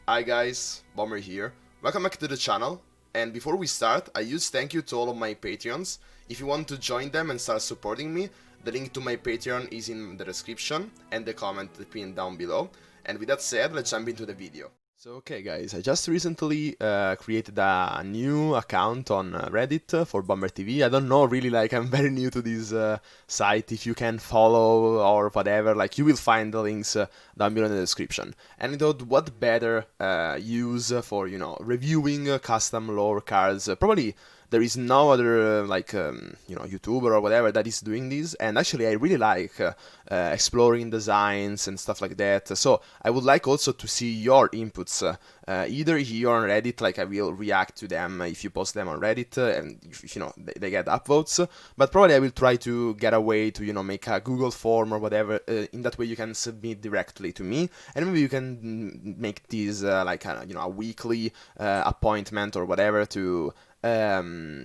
Hi guys, Bomber here. Welcome back to the channel. And before we start, a huge thank you to all of my Patreons. If you want to join them and start supporting me, the link to my Patreon is in the description and the comment pinned down below. And with that said, let's jump into the video. So okay guys, I just recently created a new account on Reddit for Bomber TV. I don't know really, like I'm very new to this site. If you can follow or whatever, like you will find the links down below in the description. And I thought what better use for, reviewing custom lore cards. Probably there is no other YouTuber or whatever that is doing this, and actually I really like exploring designs and stuff like that. So I would like also to see your inputs, either here on Reddit, like I will react to them if you post them on Reddit, and if, they get upvotes. But probably I will try to get a way to make a Google form or whatever. In that way you can submit directly to me, and maybe you can make this a weekly appointment or whatever to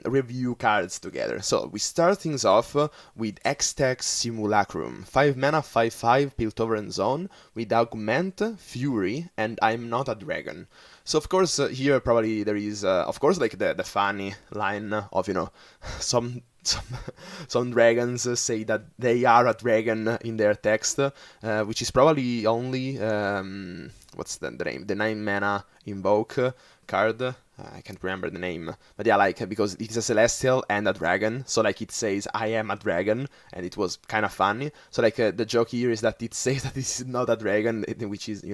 review cards together. So we start things off with X-Tech Simulacrum, 5 mana, 5/5, Piltover and Zone, with Augment, Fury, and I'm not a dragon. So of course here probably there is, of course, like the funny line of, some some dragons say that they are a dragon in their text, which is probably only, what's the name? The 9 mana Invoke card. I can't remember the name, but yeah, like, because it is a celestial and a dragon, so like it says I am a dragon, and it was kind of funny. So like the joke here is that it says that this is not a dragon, which is,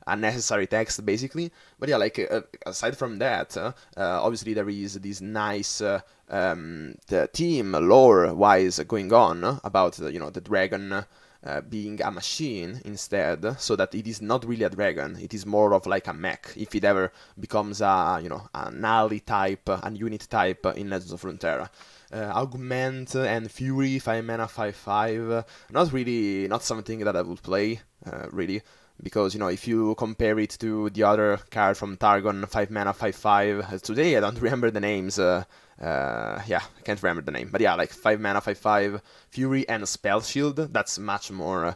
unnecessary text basically. But yeah, like aside from that, obviously there is this nice the theme lore wise going on about the dragon being a machine instead, so that it is not really a dragon, it is more of like a mech, if it ever becomes an ally type, a unit type in Legends of Runeterra. Augment and Fury, 5 mana, 5/5, not something that I would play, really, because, if you compare it to the other card from Targon, 5 mana, 5/5, today I don't remember the names, yeah, I can't remember the name, but yeah, like 5 mana, 5/5, Fury and Spell Shield, that's much more,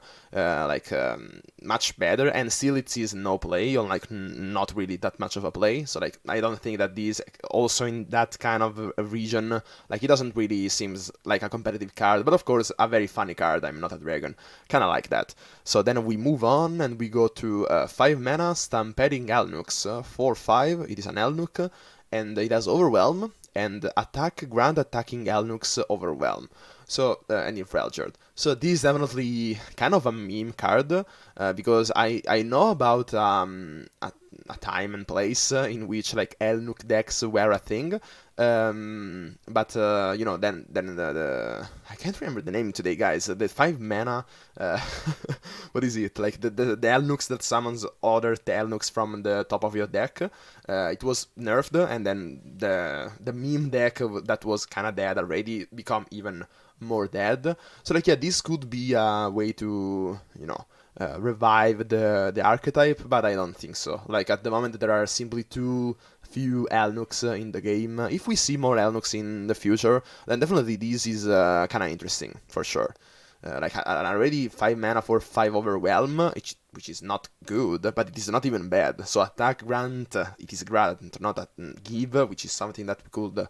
much better, and still it sees no play, or like not really that much of a play, so like I don't think that this, also in that kind of region, like it doesn't really seems like a competitive card, but of course a very funny card, I'm not a dragon, kinda like that. So then we move on and we go to 5 mana, Stampeding Elnuks, 4/5, it is an Elnuk, and it has Overwhelm, and grant attacking Elnuks Overwhelm. So, and Infraljord. So this is definitely kind of a meme card, because I know about a time and place in which like Elnuk decks were a thing, but then I can't remember the name today, guys. The 5 mana, what is it? Like the Elnuks that summons other Elnuks from the top of your deck. It was nerfed, and then the meme deck that was kind of dead already become even more dead. So like, yeah, this could be a way to revive the archetype, but I don't think so. Like at the moment there are simply too few Elnuks in the game. If we see more Elnuks in the future, then definitely this is kind of interesting for sure. Like already 5 mana for 5 Overwhelm, which is not good, but it is not even bad. So attack grant, it is grant, not a give, which is something that we could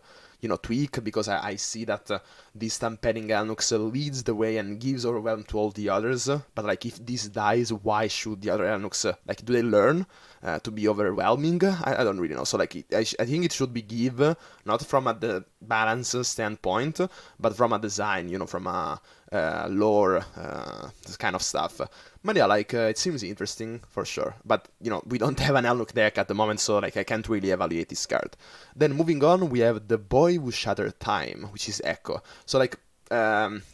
tweak, because I see that this Stampeding Elnuks leads the way and gives Overwhelm to all the others, but like if this dies, why should the other Elnuks, like, do they learn to be overwhelming? I don't really know. So like I think it should be give, not from the balance standpoint, but from a design, from a lore, this kind of stuff. But yeah, like it seems interesting for sure. But we don't have an Elnuk deck at the moment, so like I can't really evaluate this card. Then moving on, we have the Boy Who Shattered Time, which is Echo. So like,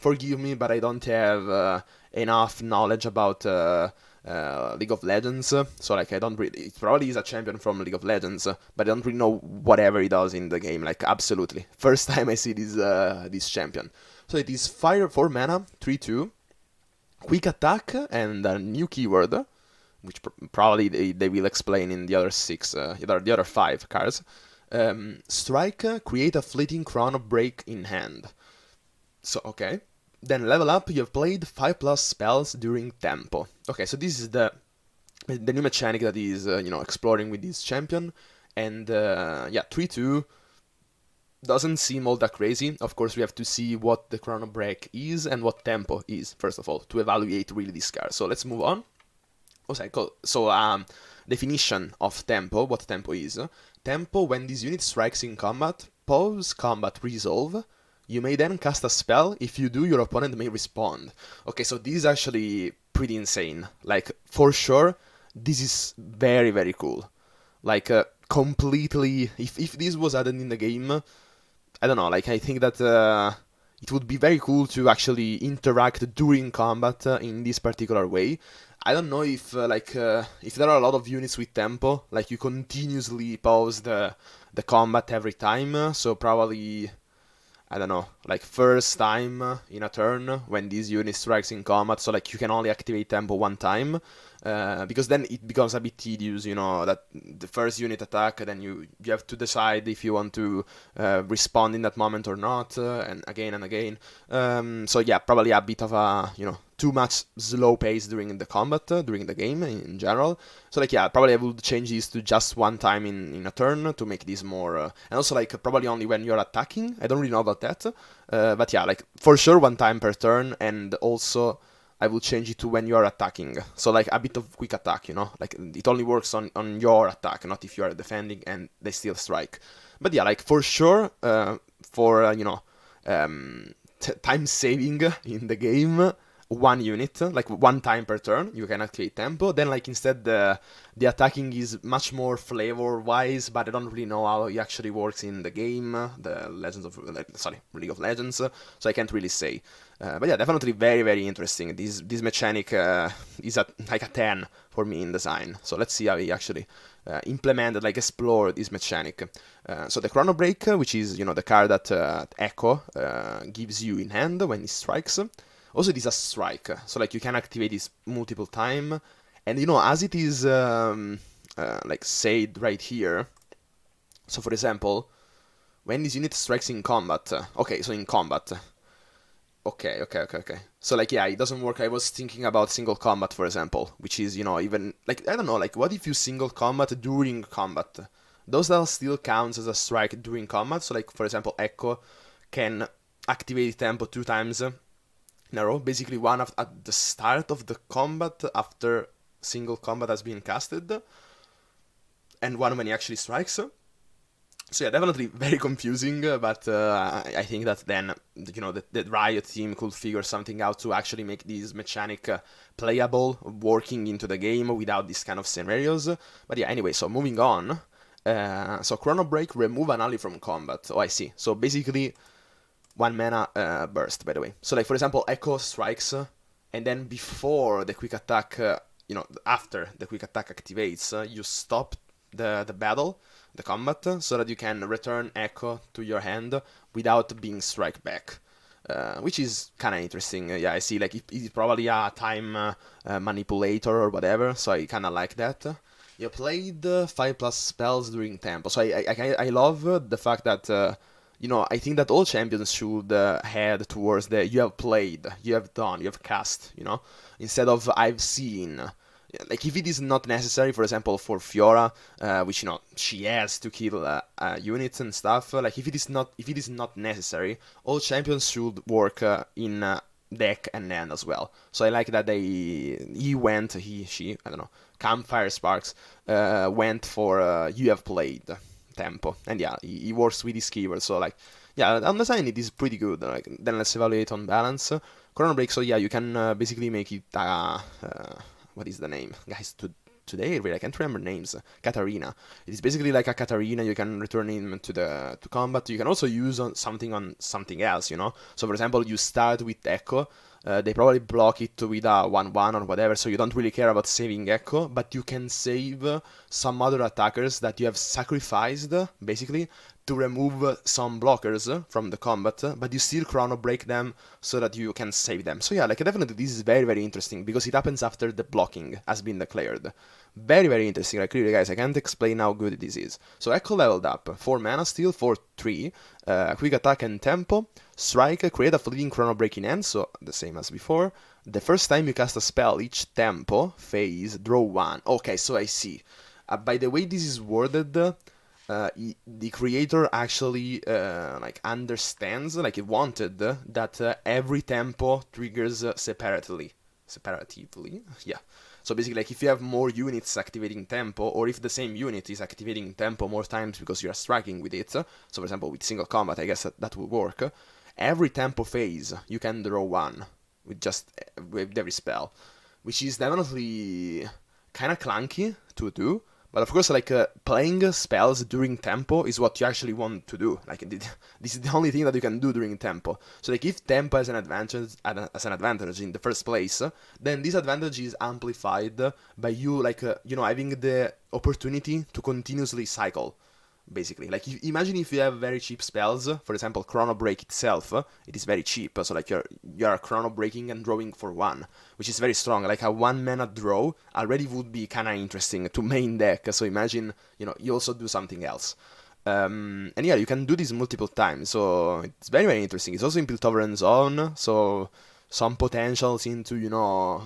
forgive me, but I don't have enough knowledge about League of Legends, so like I don't really. It probably is a champion from League of Legends, but I don't really know whatever he does in the game. Like absolutely, first time I see this champion. So it is 4 mana, 3/2, quick attack, and a new keyword, which probably they will explain in the other 6, the other 5 cards. Strike, create a fleeting chrono break in hand. So, okay. Then level up, you have played 5+ spells during tempo. Okay, so this is the the new mechanic that is, exploring with this champion. And yeah, 3-2 doesn't seem all that crazy. Of course, we have to see what the Chrono Break is and what tempo is, first of all, to evaluate really this card. So let's move on. So, definition of tempo, what tempo is. Tempo, when this unit strikes in combat, pause combat resolve. You may then cast a spell. If you do, your opponent may respond. Okay, so this is actually pretty insane. Like, for sure, this is very, very cool. Like, completely... If this was added in the game, I don't know, like, I think that it would be very cool to actually interact during combat in this particular way. I don't know if if there are a lot of units with tempo, like you continuously pause the combat every time, so probably, I don't know, like first time in a turn when this unit strikes in combat, so like you can only activate tempo one time, because then it becomes a bit tedious, that the first unit attack, then you have to decide if you want to respond in that moment or not, and again and again. So yeah, probably a bit of a, too much slow pace during the combat, during the game in general. So like yeah, probably I would change this to just one time in a turn to make this more, and also like probably only when you're attacking. I don't really know about that, but yeah, like for sure one time per turn, and also I will change it to when you are attacking. So like a bit of quick attack, like it only works on your attack, not if you are defending and they still strike. But yeah, like for sure, for time saving in the game, one unit, like one time per turn, you can activate tempo. Then like instead the attacking is much more flavor wise, but I don't really know how it actually works in the game, the League of Legends, so I can't really say. But yeah, definitely very, very interesting. This mechanic is like a 10 for me in design. So let's see how he actually implemented, like explore this mechanic. So the Chrono Break, which is, the card that Echo gives you in hand when he strikes. Also, it is a strike, so like you can activate this multiple time, and as it is like said right here. So for example, when this unit strikes in combat, okay, so in combat, okay. So like yeah, it doesn't work. I was thinking about single combat, for example, which is even like I don't know, like what if you single combat during combat? Those that still counts as a strike during combat. So like for example, Echo can activate tempo 2 times. Basically one at the start of the combat after single combat has been casted, and one when he actually strikes. So yeah, definitely very confusing, but I think that then, the Riot team could figure something out to actually make this mechanic playable, working into the game without these kind of scenarios. But yeah, anyway, so moving on. So Chrono Break, remove an ally from combat. Oh, I see. So basically, 1 mana burst, by the way. So like for example, Echo strikes, and then before the quick attack, after the quick attack activates, you stop the battle, the combat, so that you can return Echo to your hand without being strike back. Which is kind of interesting. Yeah, I see, like it's probably a time manipulator or whatever, so I kind of like that. You played 5+ spells during tempo, so I love the fact that I think that all champions should head towards the you have played, you have done, you have cast, instead of I've seen. Like if it is not necessary, for example, for Fiora, which she has to kill units and stuff. Like if it is not necessary, all champions should work in deck and end as well. So I like that she, I don't know, Campfire Sparks went for you have played tempo, and yeah, he works with his keyword. So like yeah, on design it is pretty good. Like then let's evaluate on balance. Chrono Break, so yeah, you can basically make it what is the name, guys? Today really I can't remember names. Katarina. It is basically like a Katarina. You can return him to combat. You can also use on something else. So for example, you start with Echo. They probably block it with a 1/1 or whatever, so you don't really care about saving Echo, but you can save some other attackers that you have sacrificed, basically, to remove some blockers from the combat, but you still Chrono Break them so that you can save them. So yeah, like definitely this is very, very interesting, because it happens after the blocking has been declared. Very, very interesting. Like really, guys, I can't explain how good this is. So Echo leveled up, 4 mana still, 4/3, quick attack and tempo, strike, create a fleeting Chrono Break in end, so the same as before, The first time you cast a spell each tempo phase, draw 1. Okay, so I see. By the way this is worded, the creator actually like understands, like it wanted that every tempo triggers separatively, yeah. So basically, like if you have more units activating tempo, or if the same unit is activating tempo more times because you are striking with it, so for example with single combat, I guess that would work. Every tempo phase you can draw 1 with just with every spell, which is definitely kind of clunky to do. But of course, like playing spells during tempo is what you actually want to do. Like this is the only thing that you can do during tempo. So like if tempo has an advantage in the first place, then this advantage is amplified by you like having the opportunity to continuously cycle. Basically, like imagine if you have very cheap spells, for example Chrono Break itself, it is very cheap, so like you're Chrono Breaking and drawing for 1, which is very strong. Like a 1 mana draw already would be kind of interesting to main deck, so imagine you also do something else. And yeah, you can do this multiple times, so it's very, very interesting. It's also in Piltover Zone, so some potentials into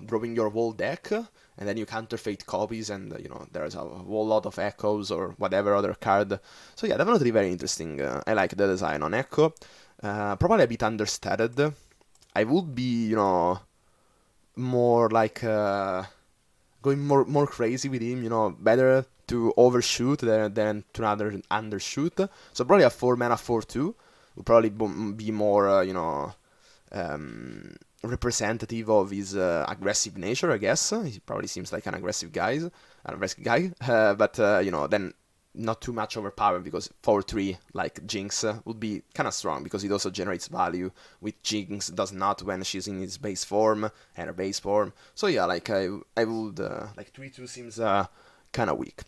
drawing your whole deck, and then you counterfeit copies, and there's a whole lot of echoes or whatever other card. So yeah, definitely very interesting. I like the design on Echo. Probably a bit understated. I would be more like going more crazy with him. Better to overshoot than to undershoot. So probably a 4 mana 4/2 would probably be more representative of his aggressive nature, I guess. He probably seems like an aggressive guy, but then not too much overpowered, because 4/3 like Jinx would be kind of strong, because it also generates value, which Jinx does not when she's in his base form and her base form. So yeah, like I would like 3/2 seems kind of weak.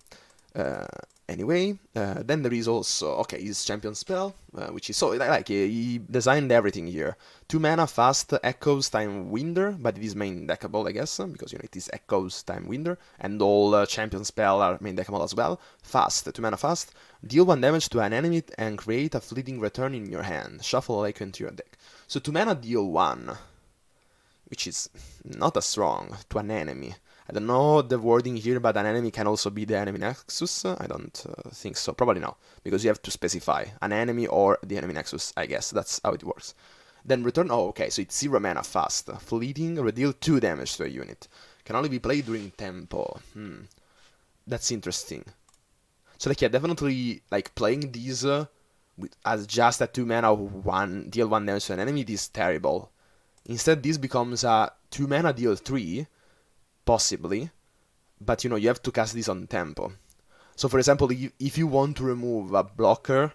Anyway, then there is also, his champion spell, which is, so like he designed everything here. 2 mana fast Echoes time Winder, but it is main deckable, I guess, because it is Echoes time Winder, and all champion spell are main deckable as well. Fast, 2 mana fast, deal 1 damage to an enemy and create a fleeting return in your hand. Shuffle Echo into your deck. So 2 mana deal 1, which is not as strong to an enemy. I don't know the wording here, but an enemy can also be the enemy nexus. I don't think so. Probably no, because you have to specify an enemy or the enemy nexus, I guess. That's how it works. Then return, so it's 0 mana fast. Fleeting, redeal 2 damage to a unit. Can only be played during tempo. That's interesting. So like, yeah, definitely like playing these as just a 2 mana deal 1 damage to an enemy, it is terrible. Instead, this becomes a 2 mana deal 3, possibly, but you have to cast this on tempo. So for example, if you want to remove a blocker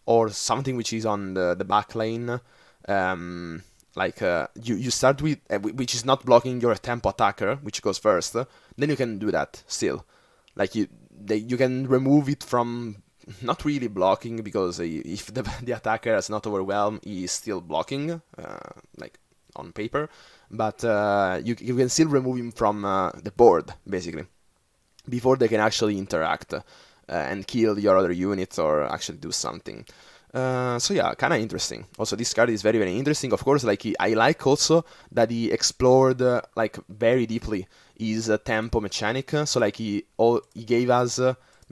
or something which is on the back lane, you start with which is not blocking your tempo attacker, which goes first, then you can do that still. Like you can remove it from not really blocking, because if the attacker is not overwhelmed, he is still blocking, like on paper, but you can still remove him from the board, basically, before they can actually interact and kill your other units or actually do something. So yeah, kind of interesting. Also, this card is very, very interesting. Of course, like I like also that he explored like very deeply his tempo mechanic. So like he gave us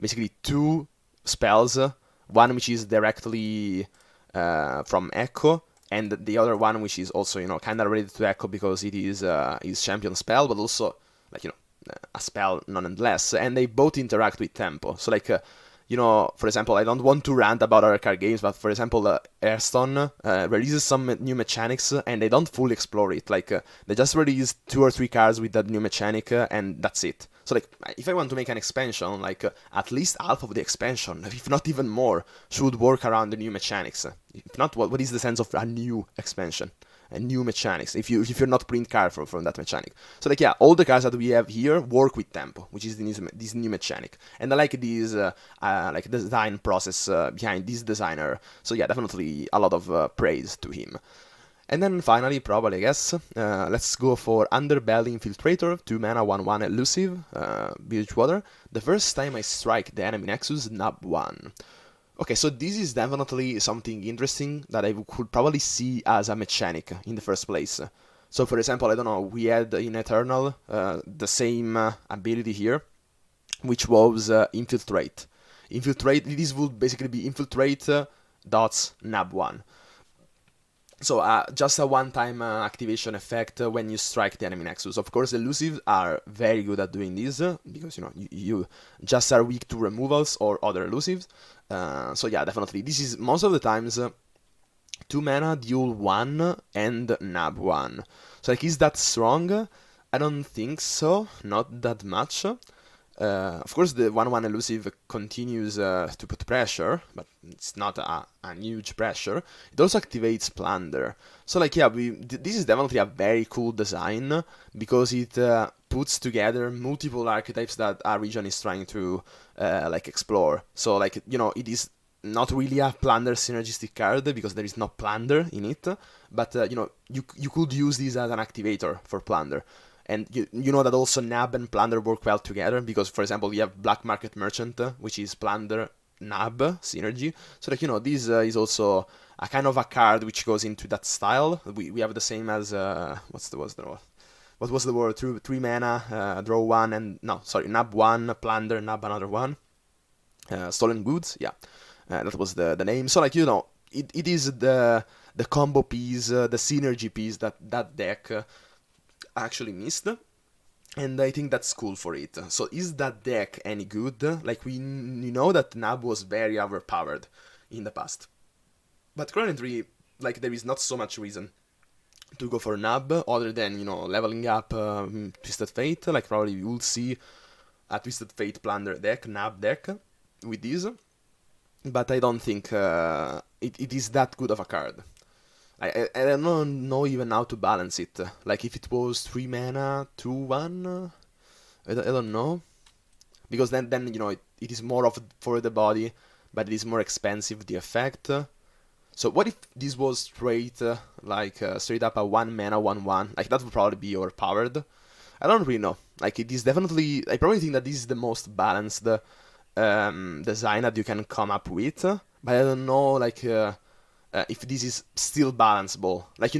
basically 2 spells, one which is directly from Echo, and the other one which is also kind of related to Echo, because it is his champion spell, but also like a spell nonetheless, and they both interact with tempo. So like for example, I don't want to rant about other card games, but for example, Hearthstone releases some new mechanics and they don't fully explore it. Like they just release 2 or 3 cards with that new mechanic, and that's it. So like, if I want to make an expansion, like at least half of the expansion, if not even more, should work around the new mechanics. If not, what is the sense of a new expansion? And new mechanics, if you're not print card from that mechanic. So like, yeah, all the cards that we have here work with tempo, which is this new mechanic, and I like this like design process behind this designer. So yeah, definitely a lot of praise to him. And then finally, probably, I guess, let's go for Underbelly Infiltrator, 2 mana, 1/1 elusive, Bilgewater. The first time I strike the enemy nexus, nab 1. Okay, so this is definitely something interesting that I could probably see as a mechanic in the first place. So for example, I don't know, we had in Eternal the same ability here, which was Infiltrate. Infiltrate, this would basically be Infiltrate dots nab1. So just a one-time activation effect when you strike the enemy nexus. Of course, elusives are very good at doing this because you just are weak to removals or other elusives. So yeah, definitely. This is most of the times 2 mana, duel 1 and nab 1. So like, is that strong? I don't think so, not that much. Of course, the 1/1 elusive continues to put pressure, but it's not a huge pressure. It also activates Plunder. So, like, yeah, this is definitely a very cool design because it puts together multiple archetypes that our region is trying to like explore. So, like, it is not really a Plunder synergistic card because there is no Plunder in it, but you could use this as an activator for Plunder. And you know that also Nab and Plunder work well together because, for example, you have Black Market Merchant, which is Plunder Nab synergy. So, like, this is also a kind of a card which goes into that style. We have the same as what was the word? 3 mana, draw 1 and no, sorry, Nab 1, Plunder, Nab another 1. Stolen Goods, yeah, that was the name. So, like, it is the combo piece, the synergy piece that deck actually missed, and I think that's cool for it. So is that deck any good? Like, we know that Nab was very overpowered in the past, but currently, like, there is not so much reason to go for Nab other than leveling up Twisted Fate. Like, probably you will see a Twisted Fate Plunder deck, Nab deck with this, but I don't think it is that good of a card. I don't know even how to balance it. Like, if it was 3 mana, 2/1, I don't know. Because then it is more of for the body, but it is more expensive, the effect. So what if this was straight, straight up a 1 mana, 1/1? Like, that would probably be overpowered. I don't really know. Like, it is definitely, I probably think that this is the most balanced design that you can come up with. But I don't know, like, if this is still balanceable. Like,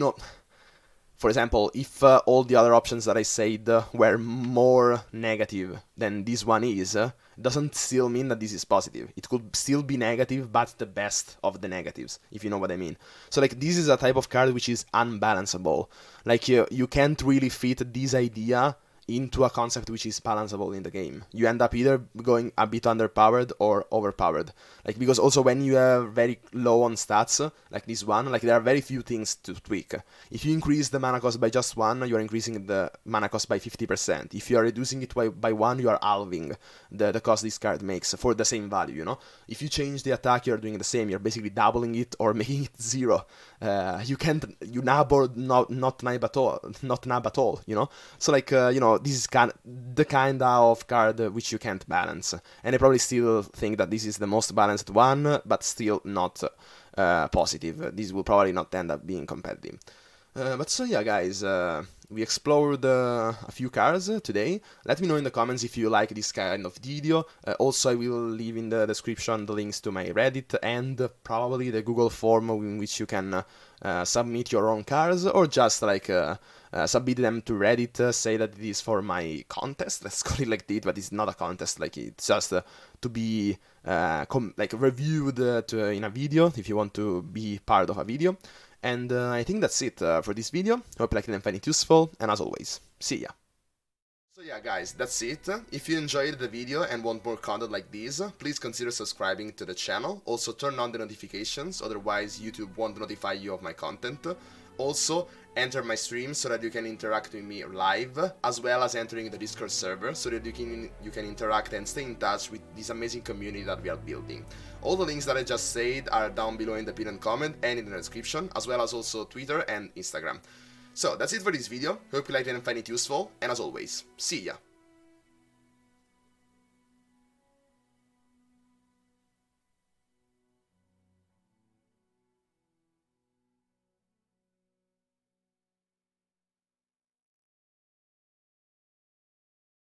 for example, if all the other options that I said were more negative than this one is, doesn't still mean that this is positive. It could still be negative, but the best of the negatives, if you know what I mean. So, like, this is a type of card which is unbalanceable. Like, you can't really fit this idea into a concept which is balanceable in the game. You end up either going a bit underpowered or overpowered. Like, because also when you are very low on stats, like this one, like, there are very few things to tweak. If you increase the mana cost by just 1, you are increasing the mana cost by 50%. If you are reducing it by 1, you are halving the cost this card makes for the same value, If you change the attack, you're doing the same. You're basically doubling it or making it 0. You nab or not nab at all, So, like, this is the kind of card which you can't balance. And I probably still think that this is the most balanced one, but still not positive. This will probably not end up being competitive. But so yeah, guys, we explored a few cards today. Let me know in the comments if you like this kind of video. Also, I will leave in the description the links to my Reddit and probably the Google form in which you can submit your own cards, or just like submit them to Reddit, say that it is for my contest, let's call it like that, but it's not a contest, like, it's just to be reviewed in a video, if you want to be part of a video. And I think that's it for this video. Hope you liked it and find it useful, and as always, see ya! So yeah, guys, that's it. If you enjoyed the video and want more content like this, please consider subscribing to the channel. Also, turn on the notifications, otherwise YouTube won't notify you of my content. Also, enter my stream so that you can interact with me live, as well as entering the Discord server so that you can interact and stay in touch with this amazing community that we are building. All the links that I just said are down below in the pinned comment and in the description, as well as also Twitter and Instagram. So that's it for this video. Hope you liked it and find it useful, and as always, see ya!